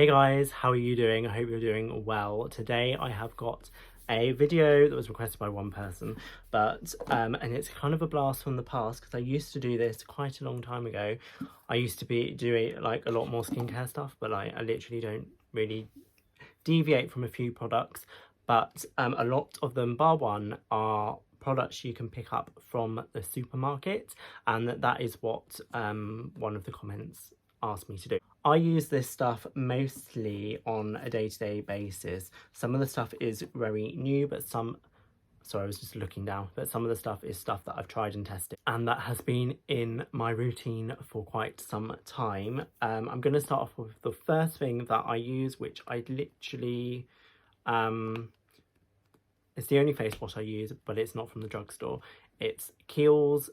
Hey guys, how are you doing? I hope you're doing well. Today I have got a video that was requested by one person, but and it's kind of a blast from the past because I used to do this quite a long time ago. I used to be doing like a lot more skincare stuff, but like I literally don't really deviate from a few products, but a lot of them, bar one, are products you can pick up from the supermarket, and that is what one of the comments asked me to do. I use this stuff mostly on a day-to-day basis. Some of the stuff is very new, but sorry, I was just looking down, but some of the stuff is stuff that I've tried and tested and that has been in my routine for quite some time. I'm going to start off with the first thing that I use, which I literally, it's the only face wash I use, but it's not from the drugstore. It's Kiehl's.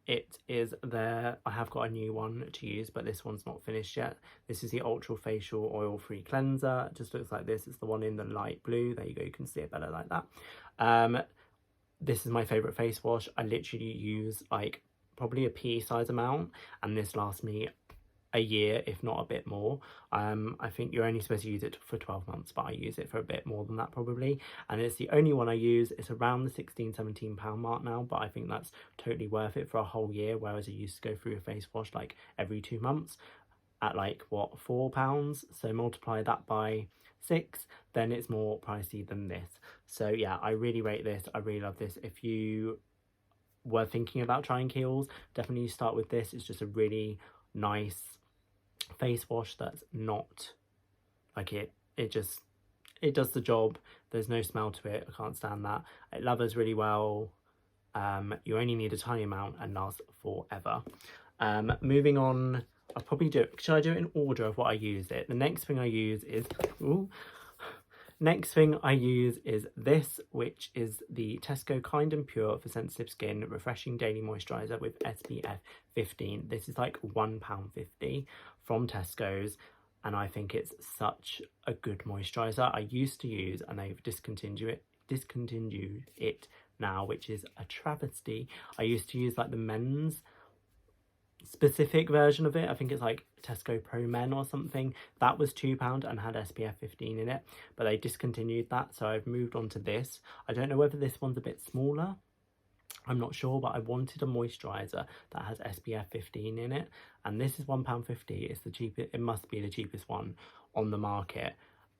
It is there. I have got a new one to use, but this one's not finished yet. This is the Ultra Facial Oil Free Cleanser. It just looks like this. It's the one in the light blue. There you go. You can see it better like that. This is my favourite face wash. I literally use like probably a pea size amount, and this lasts me a year, if not a bit more. I think you're only supposed to use it for 12 months, but I use it for a bit more than that probably, and it's the only one I use. It's around the £16-17 mark now, but I think that's totally worth it for a whole year, whereas I used to go through a face wash like every 2 months at like what, £4, so multiply that by 6, then it's more pricey than this. So yeah, I really rate this. I really love this. If you were thinking about trying Kiehl's, definitely start with this. It's just a really nice face wash that's not like it does the job. There's no smell to it. I can't stand that. It lathers really well. You only need a tiny amount and lasts forever. Moving on, I'll probably do it. Should I do it in order of what I use it? The next thing I use is this, which is the Tesco Kind and Pure for Sensitive Skin Refreshing Daily Moisturizer with SPF 15. This is like £1.50 from Tesco's, and I think it's such a good moisturizer. I used to use, and they've discontinued it now, which is a travesty. I used to use like the men's specific version of it. I think it's like Tesco Pro Men or something. That was £2 and had SPF 15 in it, but they discontinued that, so I've moved on to this. I don't know whether this one's a bit smaller, I'm not sure, but I wanted a moisturizer that has SPF 15 in it, and this is £1.50. It's the cheapest. It must be the cheapest one on the market.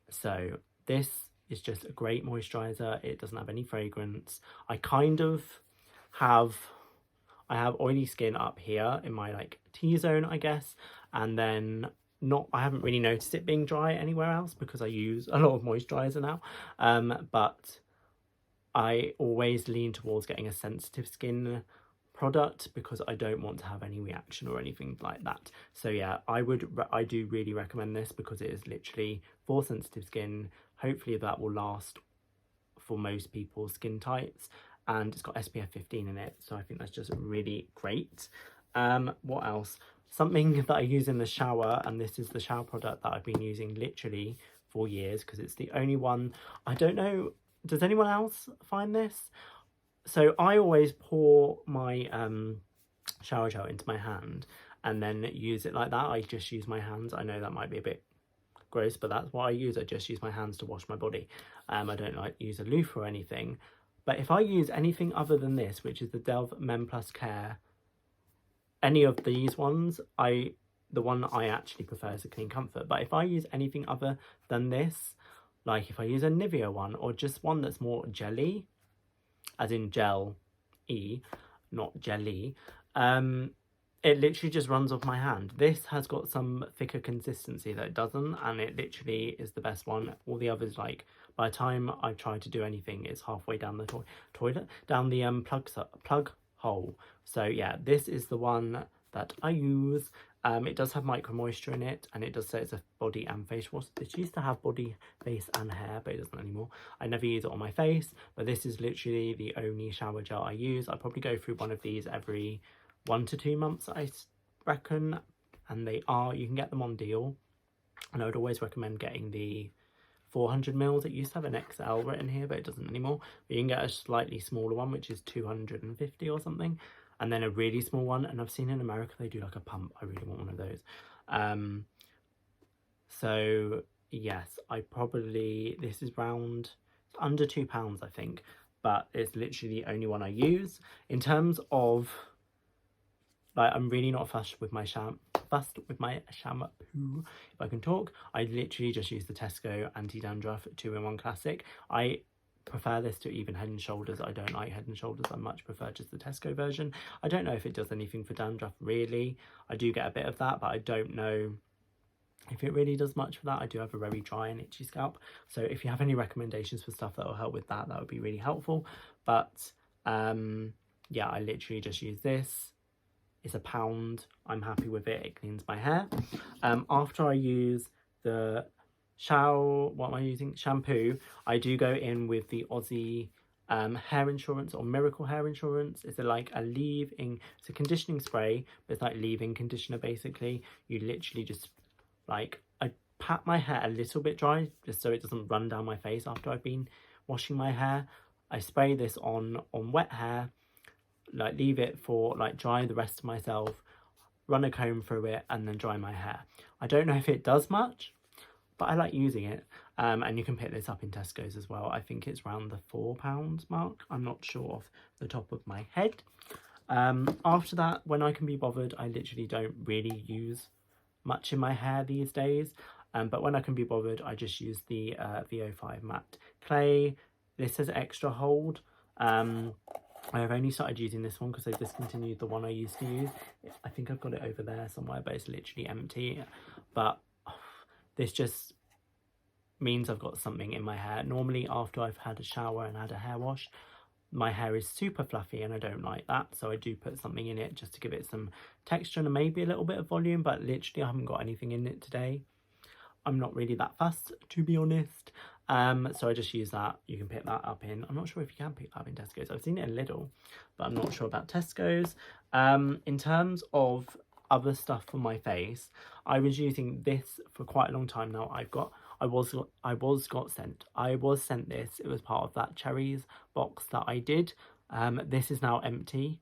So this is just a great moisturizer. It doesn't have any fragrance. I have oily skin up here in my like T-zone, I guess, and then I haven't really noticed it being dry anywhere else because I use a lot of moisturizer now, but I always lean towards getting a sensitive skin product because I don't want to have any reaction or anything like that. So yeah, I do really recommend this because it is literally for sensitive skin. Hopefully that will last for most people's skin types, and it's got SPF 15 in it, so I think that's just really great. What else? Something that I use in the shower, and this is the shower product that I've been using literally for years because it's the only one. I don't know, does anyone else find this? So I always pour my shower gel into my hand and then use it like that. I just use my hands. I know that might be a bit gross, but that's what I use. I just use my hands to wash my body. I don't like use a loofah or anything. But if I use anything other than this, which is the Delve MedPlus Care, any of these ones, the one I actually prefer is a Clean Comfort. But if I use anything other than this, like if I use a Nivea one or just one that's more jelly, as in gel-y, not jelly, it literally just runs off my hand. This has got some thicker consistency that it doesn't, and it literally is the best one. All the others, like, by the time I try to do anything, it's halfway down the toilet, down the plug hole. So yeah, this is the one that I use. It does have micro moisture in it, and it does say it's a body and face wash. This used to have body, face and hair, but it doesn't anymore. I never use it on my face, but this is literally the only shower gel I use. I probably go through one of these every 1 to 2 months, I reckon, and you can get them on deal, and I would always recommend getting the 400ml. It used to have an XL written here, but it doesn't anymore. But you can get a slightly smaller one, which is 250 or something, and then a really small one. And I've seen in America they do like a pump. I really want one of those. So yes, this is round under £2, I think, but it's literally the only one I use. In terms of, like, I'm really not fussed with my shampoo, if I can talk. I literally just use the Tesco Anti-Dandruff 2-in-1 Classic. I prefer this to even Head and Shoulders. I don't like Head and Shoulders. I much prefer just the Tesco version. I don't know if it does anything for dandruff, really. I do get a bit of that, but I don't know if it really does much for that. I do have a very dry and itchy scalp, so if you have any recommendations for stuff that will help with that, that would be really helpful. But yeah, I literally just use this. It's £1. I'm happy with it. It cleans my hair. After I use the shampoo, I do go in with the Aussie hair insurance, or Miracle hair insurance. It's it's a conditioning spray, but it's like leave-in conditioner basically. You literally just, like, I pat my hair a little bit dry just so it doesn't run down my face after I've been washing my hair. I spray this on wet hair, like leave it for, like, dry the rest of myself, run a comb through it, and then dry my hair. I don't know if it does much, but I like using it. And you can pick this up in Tesco's as well. I think it's around the £4 mark. I'm not sure off the top of my head. After that, when I can be bothered, I literally don't really use much in my hair these days. But when I can be bothered, I just use the Vo5 Matte Clay. This has extra hold. I've only started using this one because I discontinued the one I used to use. I think I've got it over there somewhere, but it's literally empty. But this just means I've got something in my hair. Normally, after I've had a shower and had a hair wash, my hair is super fluffy and I don't like that. So I do put something in it just to give it some texture and maybe a little bit of volume, but literally I haven't got anything in it today. I'm not really that fussed, to be honest. So I just use that. You can pick that up in, I'm not sure if you can pick that up in Tesco's. I've seen it in Lidl, but I'm not sure about Tesco's. In terms of other stuff for my face, I was using this for quite a long time now. I was sent this. It was part of that cherries box that I did. This is now empty,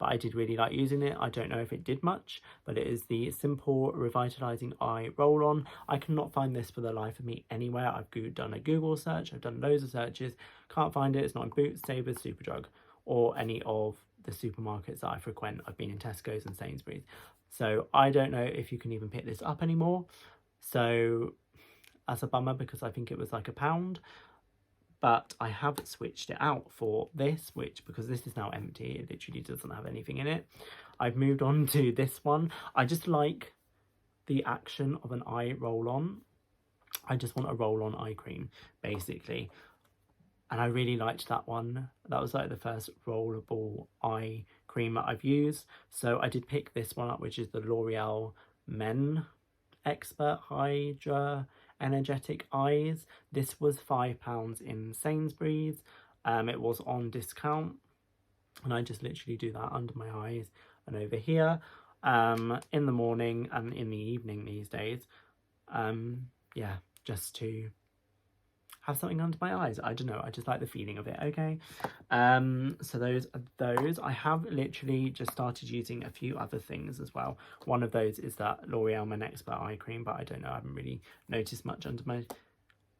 but I did really like using it. I don't know if it did much, but it is the Simple Revitalising Eye Roll-On. I cannot find this for the life of me anywhere. I've done a Google search. I've done loads of searches. Can't find it. It's not in Boots, Savers, Superdrug, or any of the supermarkets that I frequent. I've been in Tesco's and Sainsbury's. So I don't know if you can even pick this up anymore. So that's a bummer because I think it was like £1. But I have switched it out for this, because this is now empty, it literally doesn't have anything in it. I've moved on to this one. I just like the action of an eye roll-on. I just want a roll-on eye cream, basically. And I really liked that one. That was like the first rollable eye cream that I've used. So I did pick this one up, which is the L'Oreal Men Expert Hydra Energetic Eyes. This was £5 in Sainsbury's. It was on discount, and I just literally do that under my eyes and over here in the morning and in the evening these days. Yeah, just to have something under my eyes. I don't know, I just like the feeling of it. Okay, so those are those. I have literally just started using a few other things as well. One of those is that L'Oreal Men Expert eye cream, but I don't know, I haven't really noticed much under my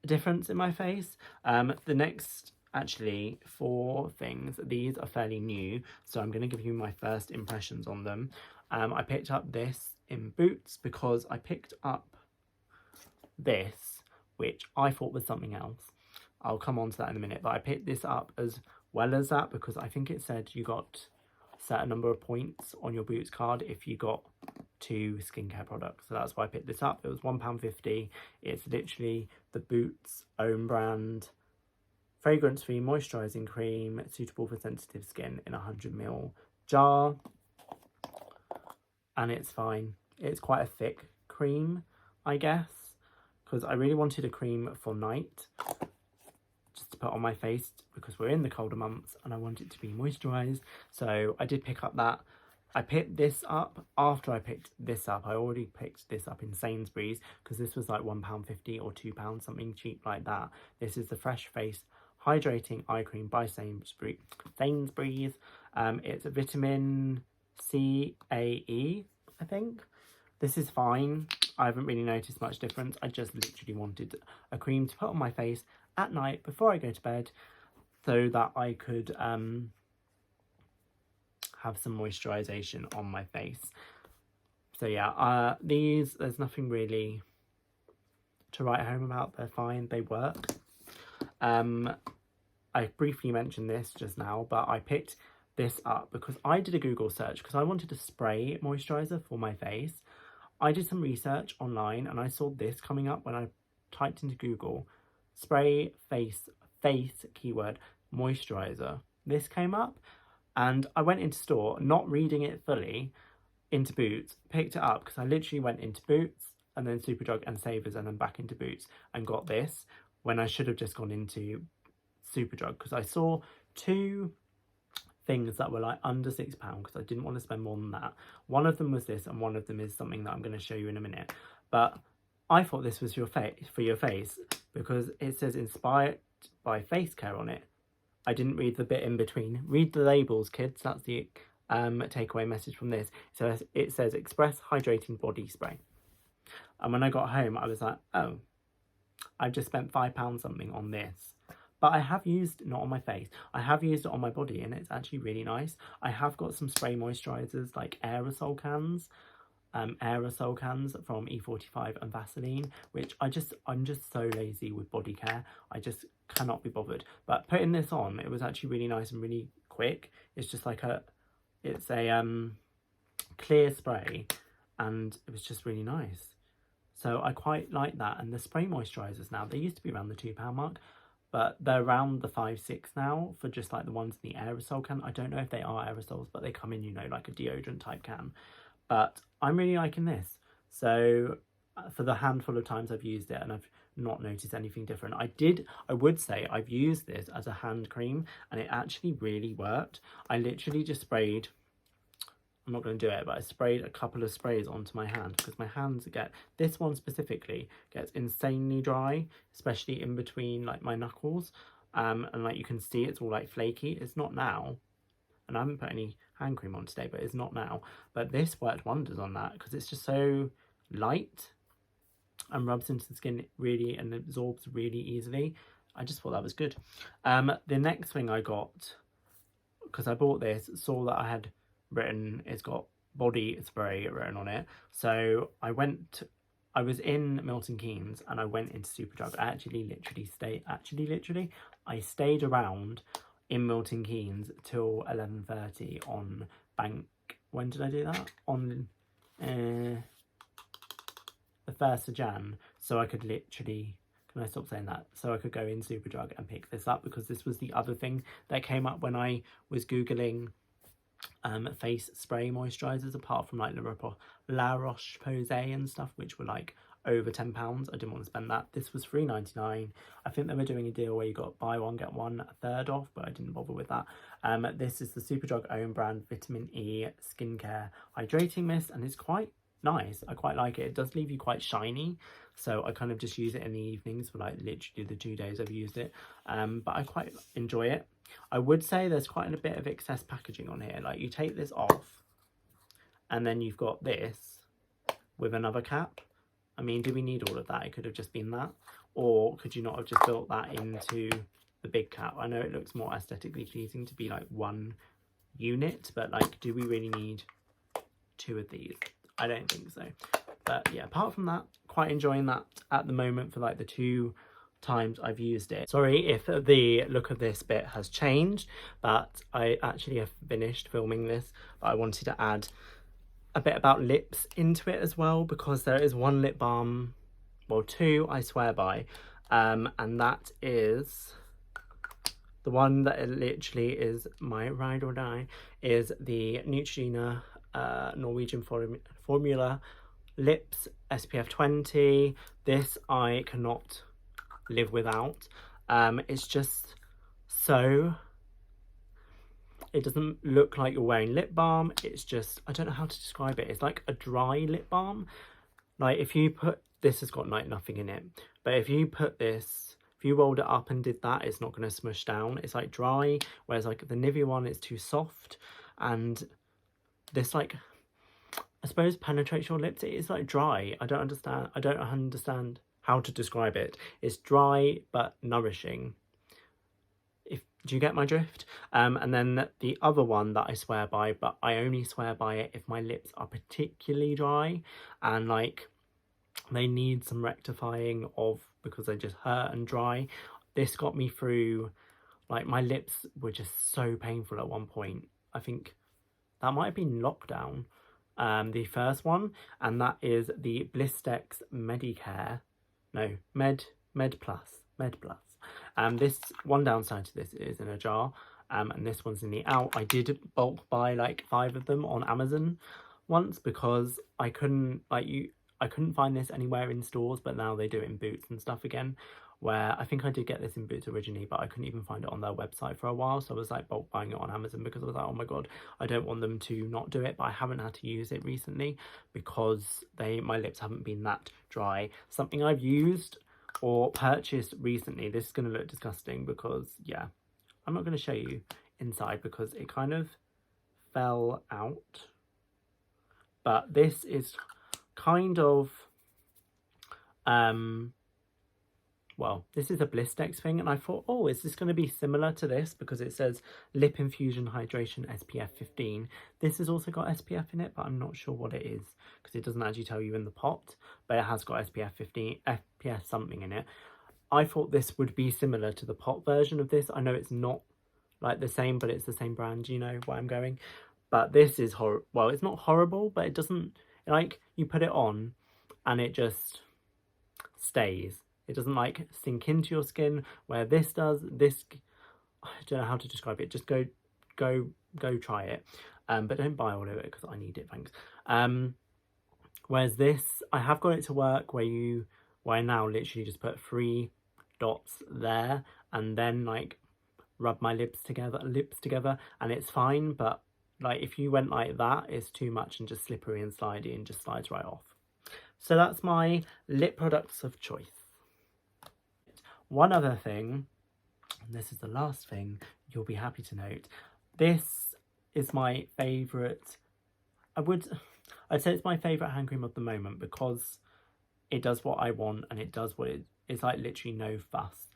difference in my face. The next actually 4 things, these are fairly new, so I'm going to give you my first impressions on them. I picked up this in Boots because I picked up this, which I thought was something else. I'll come on to that in a minute, but I picked this up as well as that because I think it said you got a certain number of points on your Boots card if you got 2 skincare products. So that's why I picked this up. It was £1.50. It's literally the Boots own brand fragrance-free moisturising cream suitable for sensitive skin in a 100ml jar. And it's fine. It's quite a thick cream, I guess, because I really wanted a cream for night just to put on my face because we're in the colder months and I want it to be moisturised. So I did pick up that. I picked this up after I picked this up. I already picked this up in Sainsbury's because this was like £1.50 or £2, something cheap like that. This is the Fresh Face Hydrating Eye Cream by Sainsbury's. It's a vitamin C, A, E, I think. This is fine. I haven't really noticed much difference. I just literally wanted a cream to put on my face at night before I go to bed, so that I could have some moisturization on my face. So yeah, these, there's nothing really to write home about. They're fine, they work. I briefly mentioned this just now, but I picked this up because I did a Google search because I wanted a spray moisturizer for my face. I did some research online and I saw this coming up when I typed into Google spray face keyword moisturizer. This came up and I went into store, not reading it fully, into Boots, picked it up because I literally went into Boots and then Superdrug and Savers and then back into Boots and got this when I should have just gone into Superdrug because I saw two things that were like under £6 because I didn't want to spend more than that. One of them was this and one of them is something that I'm going to show you in a minute. But I thought this was your face for your face because it says inspired by face care on it. I didn't read the bit in between. Read the labels, kids. That's the takeaway message from this. So it says Express Hydrating Body Spray. And when I got home, I was like, oh, I've just spent £5 something on this. But I have used, not on my face, I have used it on my body and it's actually really nice. I have got some spray moisturizers like aerosol cans from E45 and Vaseline, which I'm just so lazy with Bodycare. I just cannot be bothered. But putting this on, it was actually really nice and really quick. It's just like it's a clear spray and it was just really nice. So I quite like that. And the spray moisturizers now, they used to be around the £2 mark, but they're around the 5-6 now for just like the ones in the aerosol can. I don't know if they are aerosols, but they come in, you know, like a deodorant type can. But I'm really liking this. So for the handful of times I've used it and I've not noticed anything different. I would say I've used this as a hand cream and it actually really worked. I literally just sprayed, I'm not going to do it, but I sprayed a couple of sprays onto my hand because my hands this one specifically gets insanely dry, especially in between like my knuckles. And like you can see it's all like flaky. It's not now. And I haven't put any hand cream on today, but it's not now. But this worked wonders on that because it's just so light and rubs into the skin really and absorbs really easily. I just thought that was good. The next thing I got, because I bought this, saw that I had written, it's got body spray written on it. So I was in Milton Keynes and I went into Superdrug. I stayed around in Milton Keynes till 11:30 on bank. When did I do that? On the 1st of Jan. So I could literally, can I stop saying that? So I could go in Superdrug and pick this up because this was the other thing that came up when I was Googling face spray moisturizers, apart from like La Roche-Posay and stuff, which were like over £10. I didn't want to spend that. This was £3.99. I think they were doing a deal where you got buy one get one a third off, but I didn't bother with that. This is the Superdrug own brand Vitamin E Skincare Hydrating Mist, and it's quite nice. I quite like it. It does leave you quite shiny, so I kind of just use it in the evenings for like literally the 2 days I've used it. But I quite enjoy it. I would say there's quite a bit of excess packaging on here. Like you take this off and then you've got this with another cap. I mean, do we need all of that? It could have just been that. Or could you not have just built that into the big cap? I know it looks more aesthetically pleasing to be like one unit, but like, do we really need 2 of these? I don't think so. But yeah, apart from that, quite enjoying that at the moment for like the 2 times I've used it. Sorry if the look of this bit has changed, but I actually have finished filming this, but I wanted to add a bit about lips into it as well, because there is one lip balm, well 2 I swear by, and that is the one that literally is my ride or die, is the Neutrogena Norwegian formula lips SPF 20. This I cannot live without. It's just so, it doesn't look like you're wearing lip balm. It's just, I don't know how to describe it. It's like a dry lip balm. Like if you put, this has got like nothing in it, but if you put this, if you rolled it up and did that, it's not going to smush down. It's like dry, whereas like the Nivea one is too soft, and this like, I suppose penetrates your lips. It is like dry. I don't understand how to describe it. It's dry but nourishing. Do you get my drift? And then the other one that I swear by, but I only swear by it if my lips are particularly dry and like they need some rectifying of, because they just hurt and dry. This got me through, like my lips were just so painful at one point. I think that might have been lockdown, the first one, and that is the Blistex Medicare, no, MedPlus. This one downside to this is in a jar, and this one's in the out. I did bulk buy like 5 of them on Amazon once because I couldn't find this anywhere in stores, but now they do it in Boots and stuff again, where I think I did get this in Boots originally, but I couldn't even find it on their website for a while, so I was like bulk buying it on Amazon because I was like, oh my god, I don't want them to not do it. But I haven't had to use it recently because my lips haven't been that dry. Something I've used or purchased recently, this is going to look disgusting because, yeah, I'm not going to show you inside because it kind of fell out, but this is kind of, well, this is a Blistex thing, and I thought, oh, is this going to be similar to this because it says Lip Infusion Hydration SPF 15. This has also got SPF in it, but I'm not sure what it is because it doesn't actually tell you in the pot, but it has got SPF 15, SPF something in it. I thought this would be similar to the pot version of this. I know it's not like the same, but it's the same brand, you know where I'm going. But this is well, it's not horrible, but it doesn't, like, you put it on and it just stays. It doesn't like sink into your skin where this does. This, I don't know how to describe it. Just go try it, but don't buy all of it because I need it, thanks. Whereas this, I have got it to work where I now literally just put 3 dots there and then like rub my lips together and it's fine. But like if you went like that, it's too much and just slippery and slidey and just slides right off. So that's my lip products of choice. One other thing, and this is the last thing you'll be happy to note, this is my favourite, I'd say it's my favourite hand cream of the moment because it does what I want and it does what it's like literally no fuss.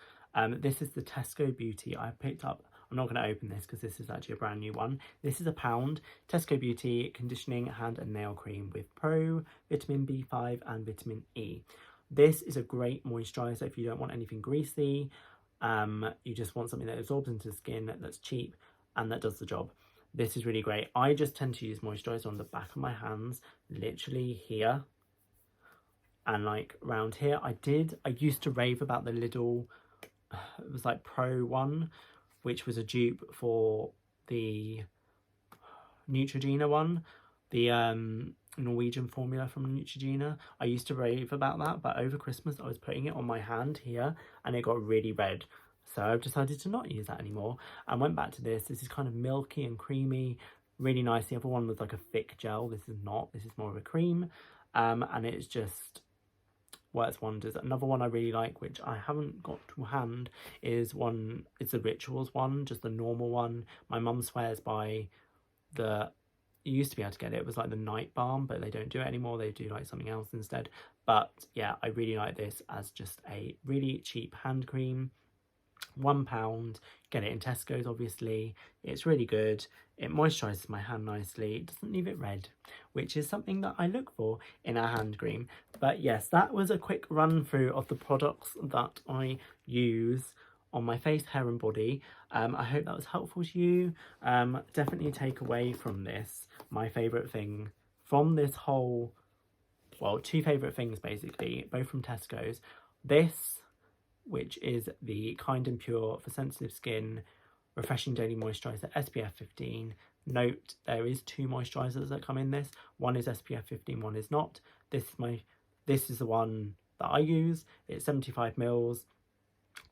This is the Tesco Beauty I picked up. I'm not going to open this because this is actually a brand new one. This is £1. Tesco Beauty Conditioning Hand and Nail Cream with Pro, Vitamin B5 and Vitamin E. This is a great moisturiser if you don't want anything greasy. You just want something that absorbs into the skin, that's cheap and that does the job. This is really great. I just tend to use moisturiser on the back of my hands, literally here and like around here. I used to rave about the Lidl, it was like Pro one, which was a dupe for the Neutrogena one, the Norwegian formula from Neutrogena. I used to rave about that, but over Christmas I was putting it on my hand here and it got really red. So I've decided to not use that anymore and went back to this. This is kind of milky and creamy, really nice. The other one was like a thick gel. This is not. This is more of a cream. And it's just works wonders. Another one I really like, which I haven't got to hand, is it's the Rituals one, just the normal one. My mum swears by you used to be able to get it was like the night balm, but they don't do it anymore. They do like something else instead. But yeah, I really like this as just a really cheap hand cream. £1. Get it in Tesco's, obviously. It's really good. It moisturises my hand nicely. It doesn't leave it red, which is something that I look for in a hand cream. But yes, that was a quick run through of the products that I use on my face, hair and body. I hope that was helpful to you. Definitely take away from this my favourite thing from this whole, well, 2 favourite things basically, both from Tesco's. This, which is the Kind and Pure for sensitive skin refreshing daily moisturiser SPF 15. Note, there is 2 moisturisers that come in this. One is SPF 15, one is not. This is the one that I use. It's 75 mils,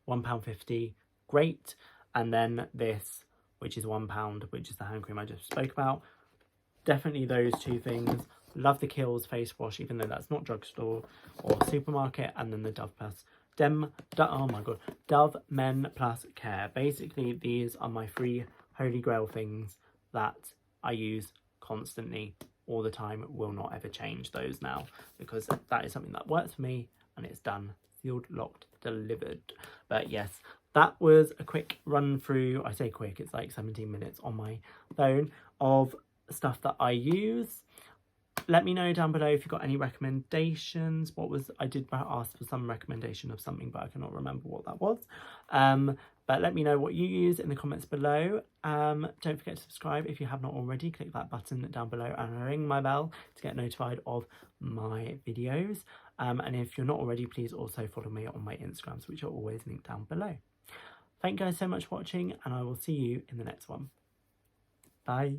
£1.50, great. And then this, which is £1, which is the hand cream I just spoke about. Definitely those 2 things. Love the Kiehl's face wash, even though that's not drugstore or supermarket. And then the Dove Men Plus Care. Basically, these are my 3 holy grail things that I use constantly. all the time will not ever change those now, because that is something that works for me, and it's done, sealed, locked, delivered. But yes, that was a quick run through. I say quick, it's like 17 minutes on my phone of stuff that I use. Let me know down below if you've got any recommendations. I did ask for some recommendation of something, but I cannot remember what that was. But let me know what you use in the comments below. Don't forget to subscribe if you have not already. Click that button down below and ring my bell to get notified of my videos. And if you're not already, please also follow me on my Instagrams, which are always linked down below. Thank you guys so much for watching, and I will see you in the next one. Bye.